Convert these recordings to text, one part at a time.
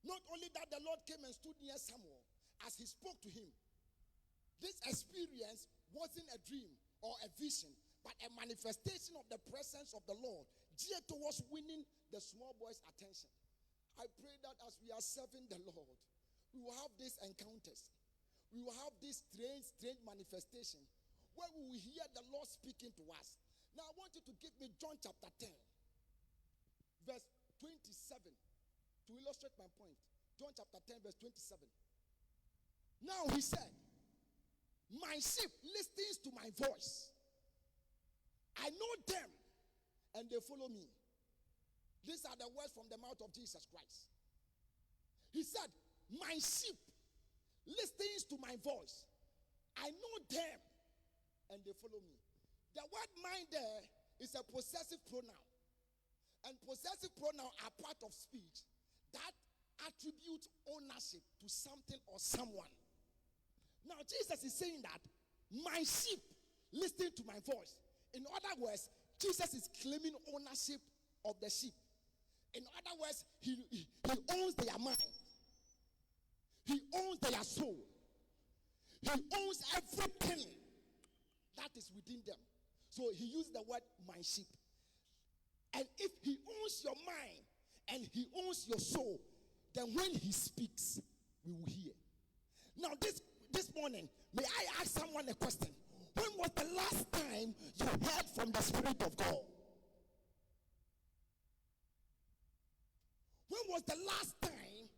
Not only that, the Lord came and stood near Samuel as he spoke to him. This experience wasn't a dream or a vision, but a manifestation of the presence of the Lord geared towards winning the small boy's attention. I pray that as we are serving the Lord, we will have these encounters. We will have this strange manifestation where we will hear the Lord speaking to us. Now I want you to give me John chapter 10, verse 27 to illustrate my point. John chapter 10, verse 27. Now he said, my sheep listens to my voice. I know them and they follow me. These are the words from the mouth of Jesus Christ. He said, my sheep listens to my voice. I know them and they follow me. The word mine there is a possessive pronoun. And possessive pronouns are part of speech that attribute ownership to something or someone. Now Jesus is saying that my sheep listen to my voice. In other words, Jesus is claiming ownership of the sheep. In other words, he owns their mind. He owns their soul. He owns everything that is within them. So he used the word my sheep. And if he owns your mind and he owns your soul, then when he speaks, we will hear. Now this morning, may I ask someone a question? When was the last time you heard from the Spirit of God? When was the last time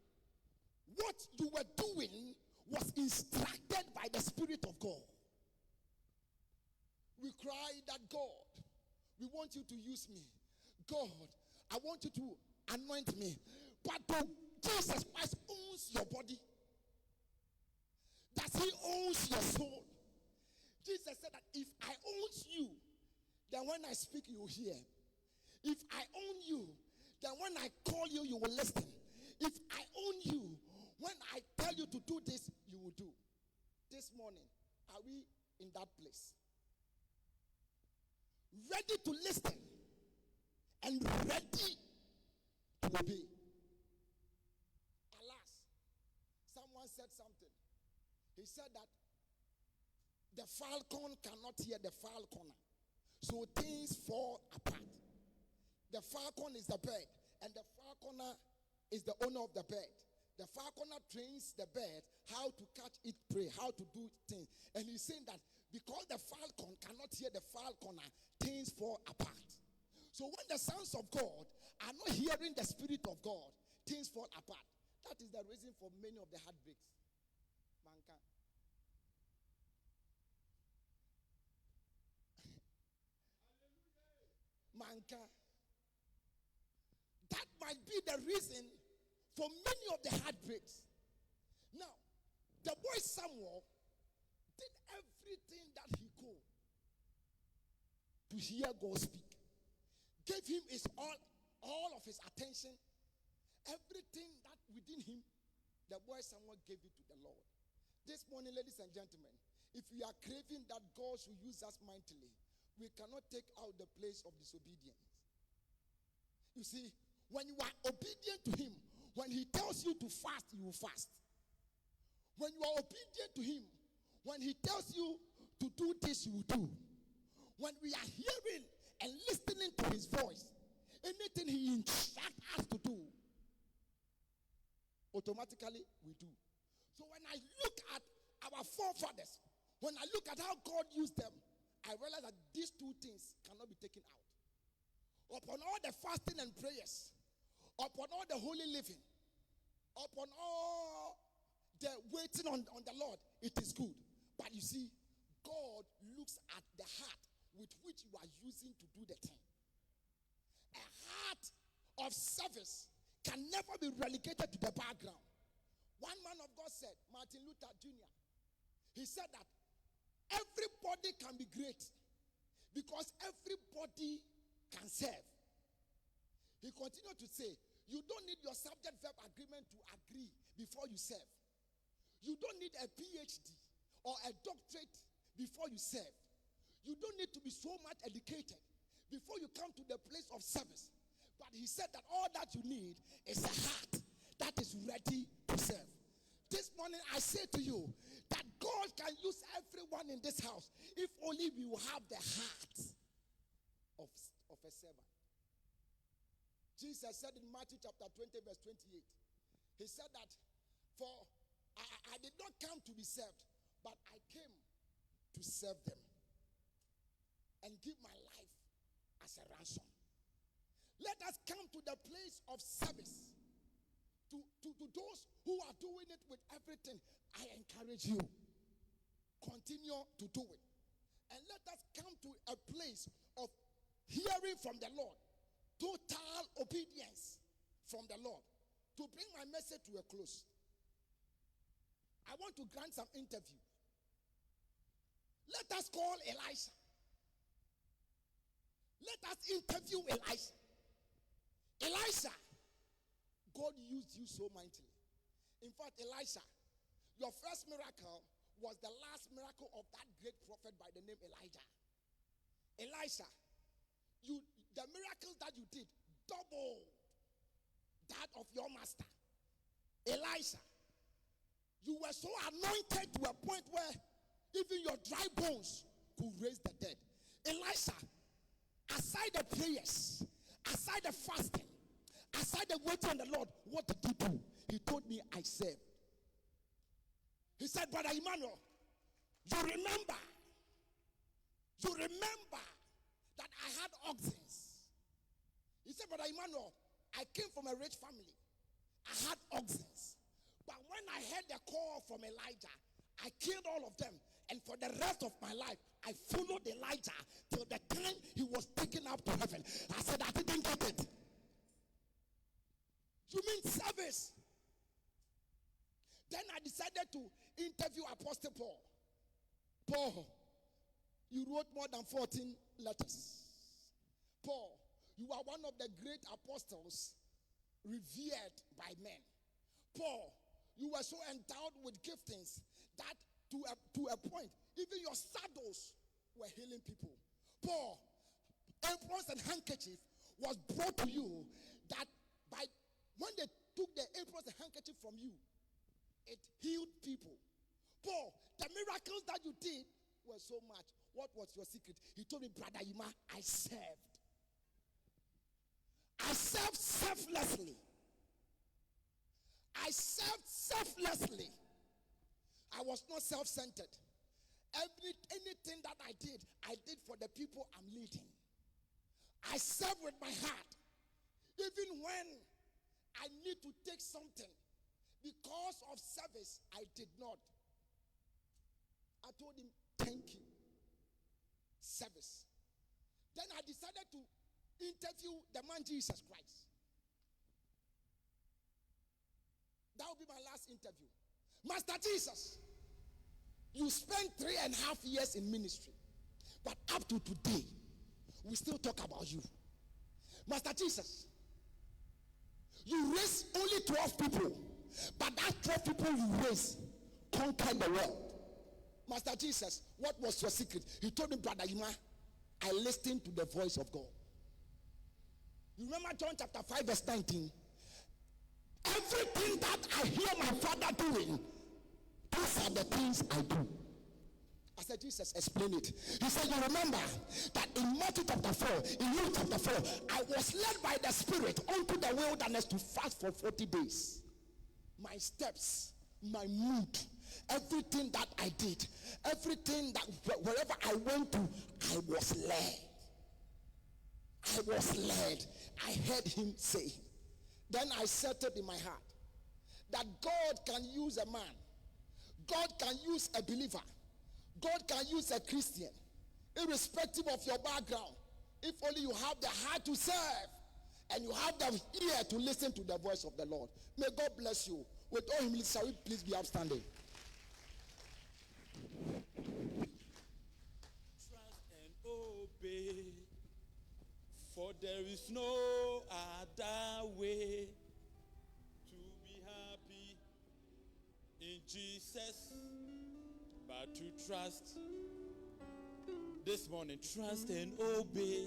what you were doing was instructed by the Spirit of God? We cry that, God, we want you to use me. God, I want you to anoint me. But Jesus Christ owns your body. Does he owns your soul? Jesus said that if I own you, then when I speak, you will hear. If I own you, then when I call you, you will listen. If I own you, when I tell you to do this, you will do. This morning, are we in that place? Ready to listen and ready to obey. Alas, someone said something. He said that the falcon cannot hear the falconer. So things fall apart. The falcon is the bird, and the falconer is the owner of the bird. The falconer trains the bird how to catch its prey, how to do things. And he's saying that because the falcon cannot hear the falconer, things fall apart. So when the sons of God are not hearing the Spirit of God, things fall apart. That is the reason for many of the heartbreaks. Mankind. Mankind. That might be the reason for many of the heartbreaks. Now, the boy Samuel did everything that he could to hear God speak. Gave him his all of his attention. Everything that within him, the boy Samuel gave it to the Lord. This morning, ladies and gentlemen, if we are craving that God should use us mightily, we cannot take out the place of disobedience. You see, when you are obedient to him, when he tells you to fast, you will fast. When you are obedient to him, when he tells you to do this, you will do. When we are hearing and listening to his voice, anything he instructs us to do, automatically we do. So when I look at our forefathers, when I look at how God used them, I realize that these two things cannot be taken out. Upon all the fasting and prayers, upon all the holy living, upon all the waiting on the Lord, it is good. But you see, God looks at the heart with which you are using to do the thing. A heart of service can never be relegated to the background. One man of God said, Martin Luther Jr., he said that everybody can be great because everybody can serve. He continued to say, you don't need your subject-verb agreement to agree before you serve. You don't need a PhD or a doctorate before you serve. You don't need to be so much educated before you come to the place of service. But he said that all that you need is a heart that is ready to serve. This morning I say to you that God can use everyone in this house if only we will have the heart of a servant. Jesus said in Matthew chapter 20 verse 28, he said that, for I did not come to be served, but I came to serve them and give my life as a ransom. Let us come to the place of service. To those who are doing it with everything, I encourage you, continue to do it. And let us come to a place of hearing from the Lord, total obedience from the Lord. To bring my message to a close, I want to grant some interview. Let us call Elisha. Let us interview Elisha. Elisha, God used you so mightily. In fact, Elisha, your first miracle was the last miracle of that great prophet by the name Elijah. Elisha, the miracles that you did doubled that of your master. Elisha, you were so anointed to a point where even your dry bones could raise the dead. Elisha, aside the prayers, aside the fasting, aside the waiting on the Lord, what did he do? He told me, I served. He said, Brother Emmanuel, you remember that I had oxen. He said, Brother Emmanuel, I came from a rich family. I had oxen. But when I heard the call from Elijah, I killed all of them. And for the rest of my life, I followed Elijah till the time he was taken up to heaven. I said, I didn't get it. You mean service? Then I decided to interview Apostle Paul. Paul, you wrote more than 14 letters. Paul, you are one of the great apostles revered by men. Paul, you were so endowed with giftings that to a point, even your saddles were healing people. Paul, aprons and handkerchief was brought to you that when they took the aprons and handkerchief from you, it healed people. Paul, the miracles that you did were so much. What was your secret? He told me, Brother Ima, I served. I served selflessly. I served selflessly. I was not self-centered. Anything that I did for the people I'm leading. I serve with my heart. Even when I need to take something because of service, I did not. I told him, thank you. Service. Then I decided to interview the man Jesus Christ. That will be my last interview. Master Jesus, you spent 3.5 years in ministry, but up to today, we still talk about you. Master Jesus, you raised only 12 people, but that 12 people you raised conquered the world. Master Jesus, what was your secret? He told me, Brother Ima, I listened to the voice of God. You remember John chapter 5 verse 19? Everything that I hear my Father doing, those are the things I do. I said, Jesus, explain it. He said, you remember that in Matthew chapter 4, in Luke chapter 4, I was led by the Spirit unto the wilderness to fast for 40 days. My steps, my mood, everything that I did, everything that wherever I went to, I was led. I was led. I heard him say. Then I settled in my heart that God can use a man. God can use a believer. God can use a Christian, irrespective of your background. If only you have the heart to serve and you have the ear to listen to the voice of the Lord. May God bless you. With all humility, shall we please be upstanding? Trust and obey, for there is no other way to be happy in Jesus but to trust. This morning, trust and obey,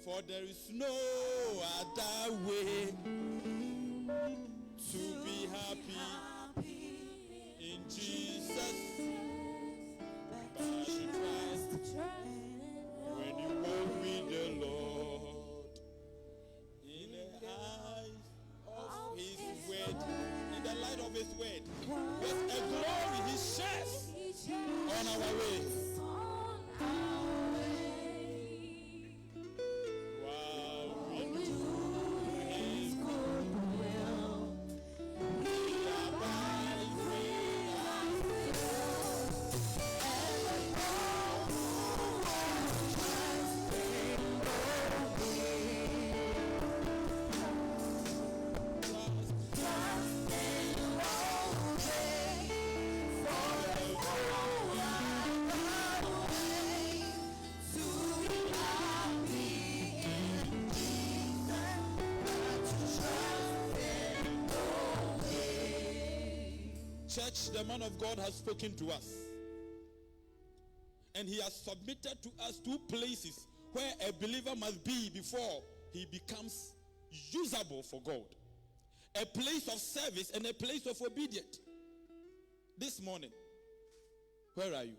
for there is no other way to be happy in Jesus. I should trust when you walk with the Lord in the eyes of His word, in the light of His word. There's a glory He shares on our way. Church, the man of God has spoken to us. And he has submitted to us two places where a believer must be before he becomes usable for God. A place of service and a place of obedience. This morning, where are you?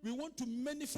We want to manifest